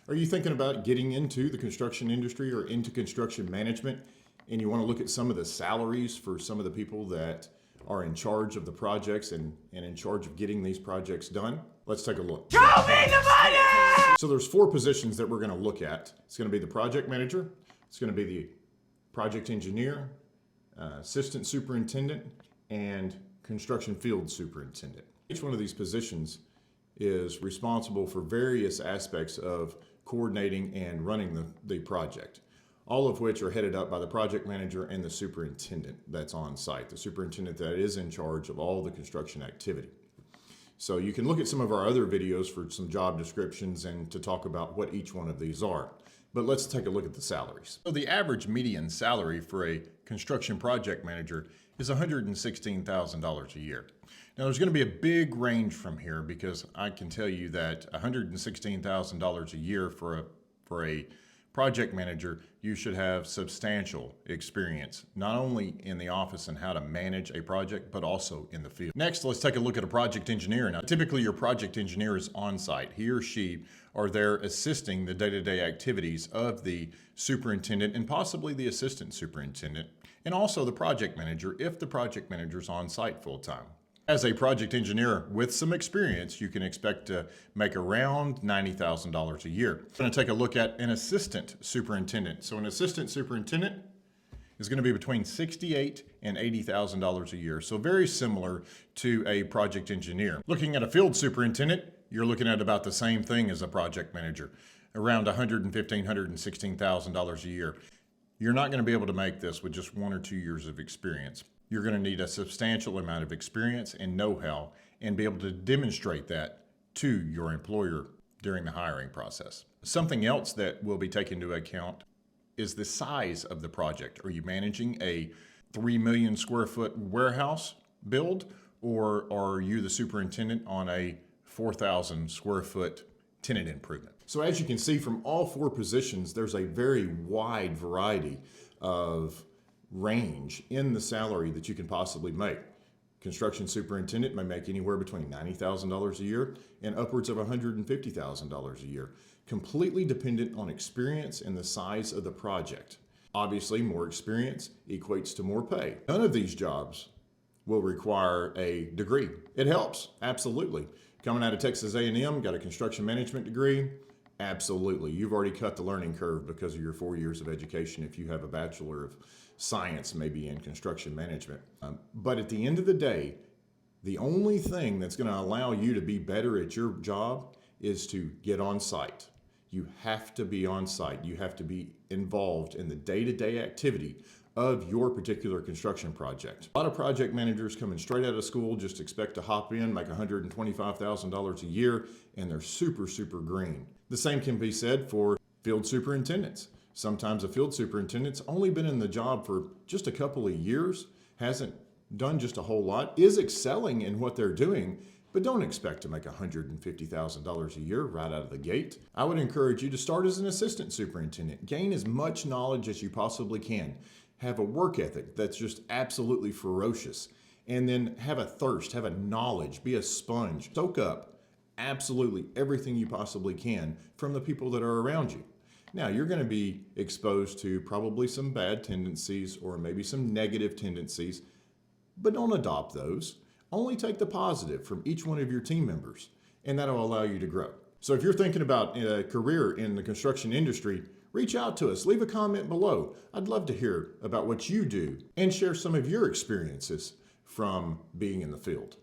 Are you thinking about getting into the construction industry or into construction management, and you want to look at some of the salaries for some of the people that are in charge of the projects and in charge of getting these projects done? Let's take a look. Show me the money! So there's 4 positions that we're going to look at. It's going to be the project manager, it's going to be the project engineer, assistant superintendent, and construction field superintendent. Each one of these positions is responsible for various aspects of coordinating and running the project, all of which are headed up by the project manager and the superintendent that's on site, the superintendent that is in charge of all the construction activity. So you can look at some of our other videos for some job descriptions and to talk about what each one of these are. But let's take a look at the salaries. So the average median salary for a construction project manager is $116,000 a year. Now there's going to be a big range from here, because I can tell you that $116,000 a year for a project manager, you should have substantial experience, not only in the office and how to manage a project, but also in the field. Next, let's take a look at a project engineer. Now, typically your project engineer is on site. He or she are there assisting the day-to-day activities of the superintendent and possibly the assistant superintendent, and also the project manager if the project manager is on site full-time. As a project engineer with some experience, you can expect to make around $90,000 a year. I'm going to take a look at an assistant superintendent. So an assistant superintendent is going to be between $68,000 and $80,000 a year. So very similar to a project engineer. Looking at a field superintendent, you're looking at about the same thing as a project manager, around $115,000, $116,000 a year. You're not going to be able to make this with just 1 or 2 years of experience. You're going to need a substantial amount of experience and know-how and be able to demonstrate that to your employer during the hiring process. Something else that will be taken into account is the size of the project. Are you managing a 3 million square foot warehouse build, or are you the superintendent on a 4,000 square foot tenant improvement? So as you can see from all 4 positions, there's a very wide variety of range in the salary that you can possibly make. Construction superintendent may make anywhere between $90,000 a year and upwards of $150,000 a year, completely dependent on experience and the size of the project. Obviously, more experience equates to more pay. None of these jobs will require a degree. It helps, absolutely. Coming out of Texas A&M, got a construction management degree, absolutely. You've already cut the learning curve because of your 4 years of education if you have a Bachelor of Science, maybe in construction management. But at the end of the day, the only thing that's going to allow you to be better at your job is to get on site. You have to be on site. You have to be involved in the day-to-day activity of your particular construction project. A lot of project managers coming straight out of school just expect to hop in, make $125,000 a year, and they're super, super green. The same can be said for field superintendents. Sometimes a field superintendent's only been in the job for just a couple of years, hasn't done just a whole lot, is excelling in what they're doing, but don't expect to make $150,000 a year right out of the gate. I would encourage you to start as an assistant superintendent. Gain as much knowledge as you possibly can. Have a work ethic that's just absolutely ferocious. And then have a thirst, have a knowledge, be a sponge. Soak up absolutely everything you possibly can from the people that are around you. Now, you're going to be exposed to probably some bad tendencies or maybe some negative tendencies, but don't adopt those. Only take the positive from each one of your team members, and that'll allow you to grow. So if you're thinking about a career in the construction industry, reach out to us, leave a comment below. I'd love to hear about what you do and share some of your experiences from being in the field.